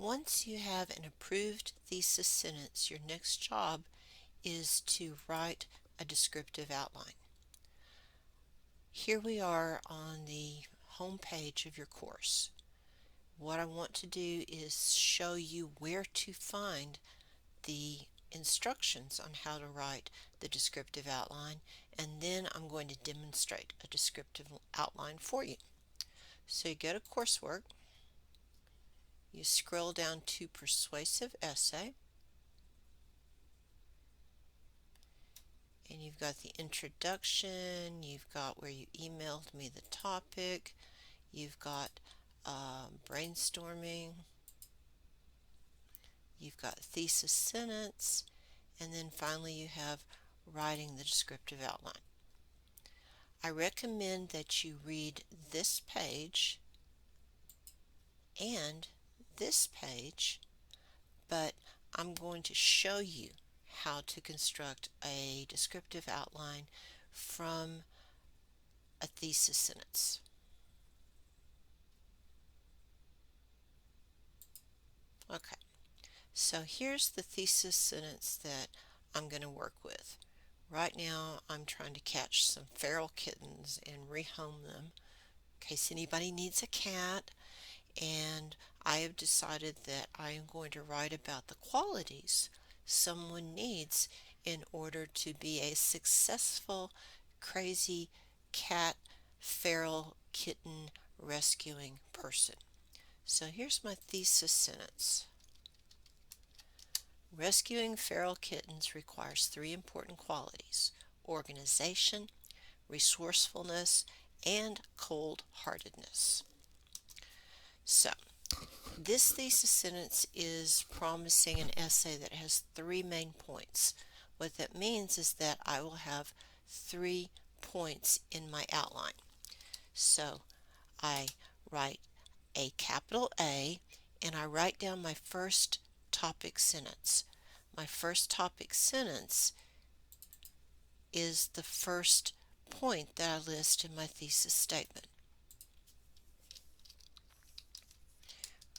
Once you have an approved thesis sentence, your next job is to write a descriptive outline. Here we are on the home page of your course. What I want to do is show you where to find the instructions on how to write the descriptive outline, and then I'm going to demonstrate a descriptive outline for you. So you go to coursework, you scroll down to persuasive essay, and you've got the introduction, you've got where you emailed me the topic, you've got brainstorming, you've got thesis sentence, and then finally you have writing the descriptive outline. I recommend that you read this page and this page, but I'm going to show you how to construct a descriptive outline from a thesis sentence. Okay, so here's the thesis sentence that I'm going to work with. Right now I'm trying to catch some feral kittens and rehome them in case anybody needs a cat, and I have decided that I am going to write about the qualities someone needs in order to be a successful crazy cat feral kitten rescuing person. So here's my thesis sentence. Rescuing feral kittens requires 3 important qualities: organization, resourcefulness, and cold-heartedness. So, this thesis sentence is promising an essay that has 3 main points. What that means is that I will have 3 points in my outline. So, I write a capital A and I write down my first topic sentence. My first topic sentence is the first point that I list in my thesis statement.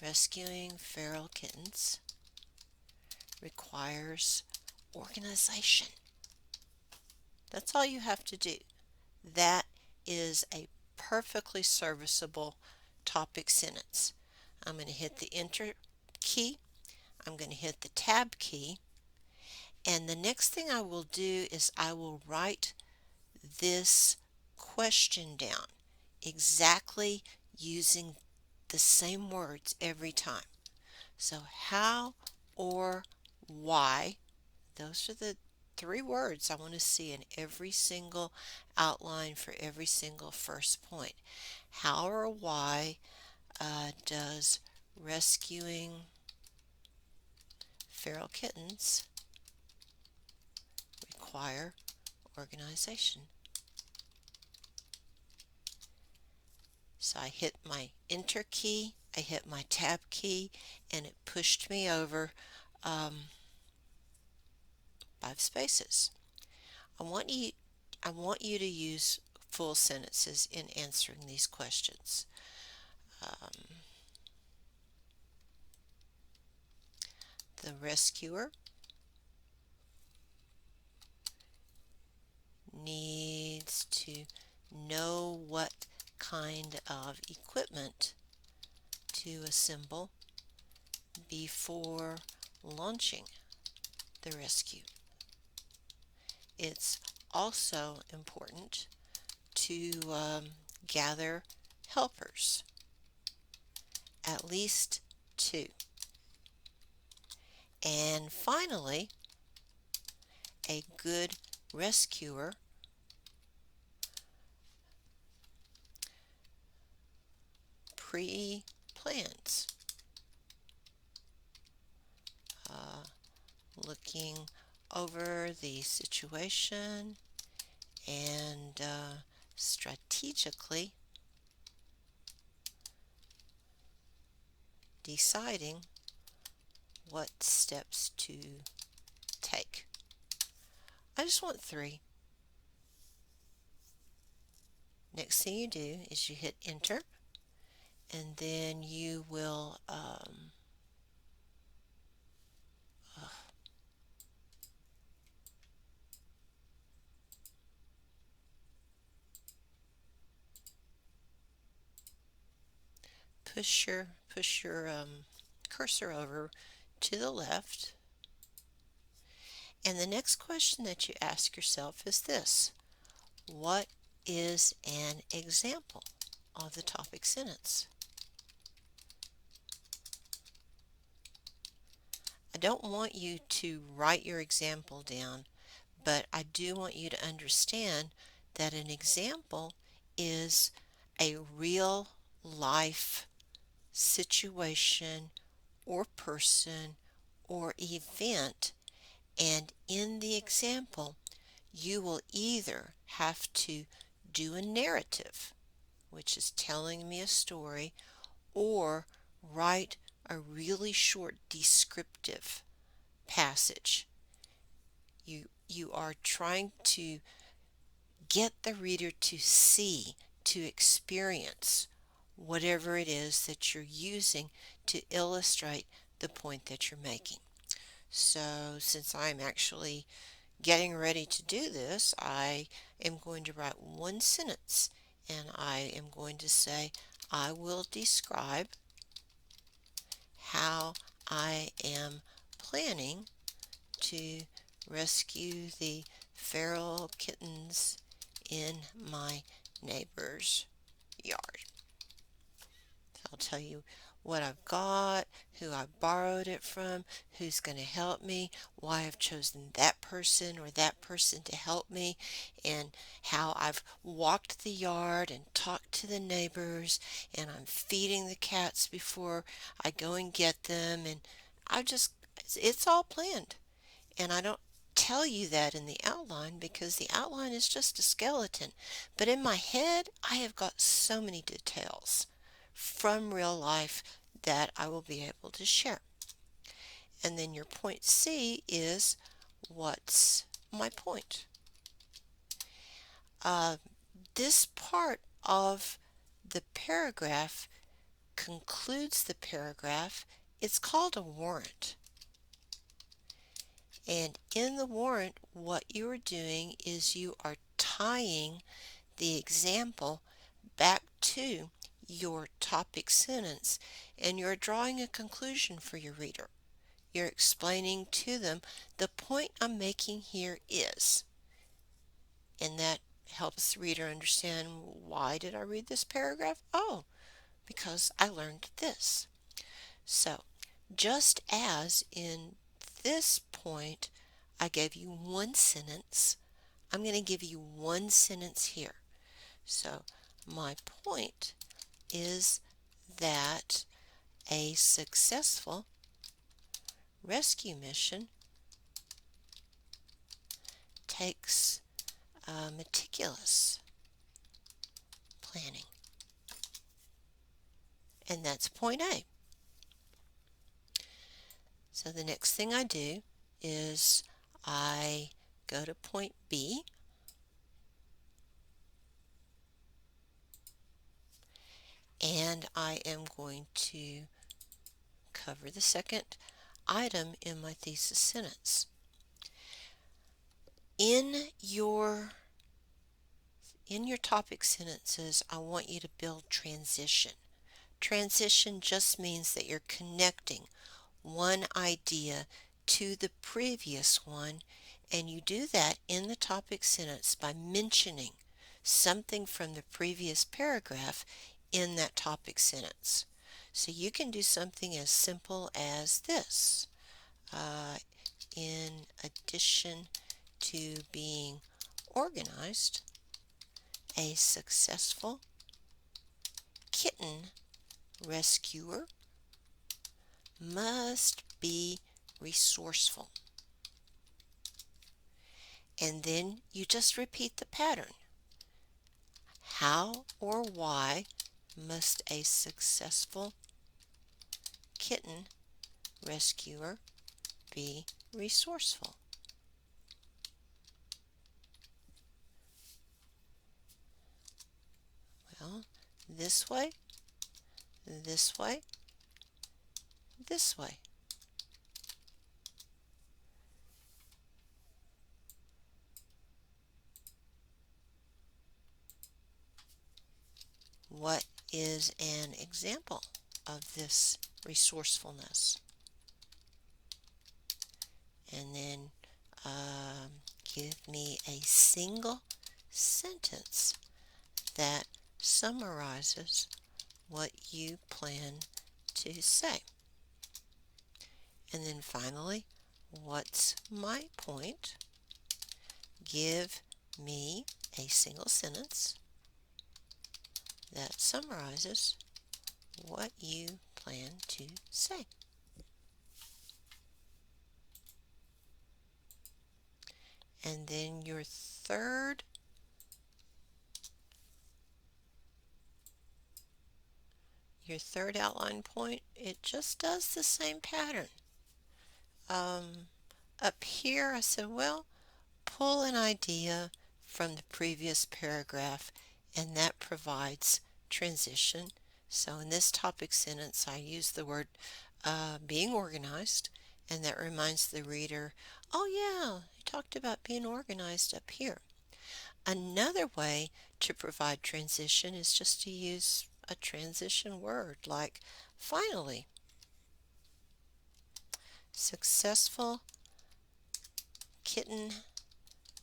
Rescuing feral kittens requires organization. That's all you have to do. That is a perfectly serviceable topic sentence. I'm going to hit the Enter key. I'm going to hit the Tab key. And the next thing I will do is I will write this question down exactly using the same words every time. So how or why, those are the 3 words I want to see in every single outline for every single first point. How or why does rescuing feral kittens require organization? So I hit my Enter key, I hit my Tab key, and it pushed me over 5 spaces. I want you to use full sentences in answering these questions. The rescuer needs to know what kind of equipment to assemble before launching the rescue. It's also important to gather helpers, at least 2. And finally, a good rescuer pre-plans, looking over the situation and strategically deciding what steps to take. I just want 3. Next thing you do is you hit Enter, and then you will push your cursor over to the left. And the next question that you ask yourself is this: what is an example of the topic sentence? I don't want you to write your example down, but I do want you to understand that an example is a real life situation or person or event, and in the example you will either have to do a narrative, which is telling me a story, or write a really short descriptive passage. You are trying to get the reader to see, to experience whatever it is that you're using to illustrate the point that you're making. So since I'm actually getting ready to do this, I am going to write one sentence, and I am going to say, I will describe how I am planning to rescue the feral kittens in my neighbor's yard. I'll tell you what I've got, who I borrowed it from, who's going to help me, why I've chosen that person or that person to help me, and how I've walked the yard and talked to the neighbors, and I'm feeding the cats before I go and get them, and it's all planned. And I don't tell you that in the outline because the outline is just a skeleton. But in my head, I have got so many details from real life that I will be able to share. And then your point C is, what's my point? This part of the paragraph concludes the paragraph. It's called a warrant. And in the warrant, what you are doing is you are tying the example back to your topic sentence, and you're drawing a conclusion for your reader. You're explaining to them the point I'm making here is, and that helps the reader understand, why did I read this paragraph? Oh, because I learned this. So, just as in this point I gave you one sentence, I'm going to give you one sentence here. So, my point is that a successful rescue mission takes meticulous planning. And that's point A. So the next thing I do is I go to point B, and I am going to cover the second item in my thesis sentence. In your topic sentences, I want you to build transition. Transition just means that you're connecting one idea to the previous one, and you do that in the topic sentence by mentioning something from the previous paragraph in that topic sentence. So you can do something as simple as this. In addition to being organized, a successful kitten rescuer must be resourceful. And then you just repeat the pattern. How or why must a successful kitten rescuer be resourceful? Well, this way, this way, this way. What is an example? of this resourcefulness. And then give me a single sentence that summarizes what you plan to say. And then finally, what's my point? Give me a single sentence that summarizes what you plan to say. And then your third outline point, it just does the same pattern. Up here I said, well, pull an idea from the previous paragraph, and that provides transition. So in this topic sentence I use the word being organized, and that reminds the reader, oh yeah, he talked about being organized up here. Another way to provide transition is just to use a transition word like finally. Successful kitten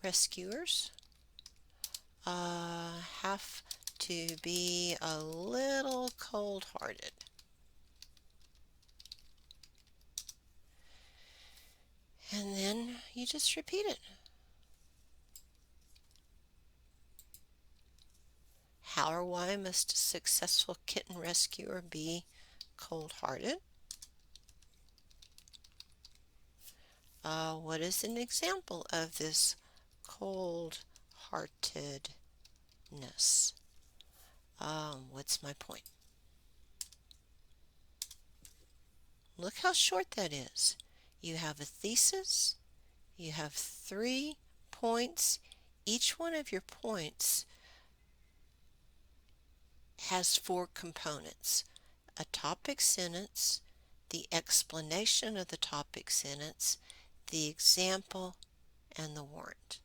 rescuers have to be a little cold-hearted. And then you just repeat it. How or why must a successful kitten rescuer be cold-hearted? What is an example of this cold-heartedness? What's my point? Look how short that is. You have a thesis, you have 3 points. Each one of your points has 4 components: a topic sentence, the explanation of the topic sentence, the example, and the warrant.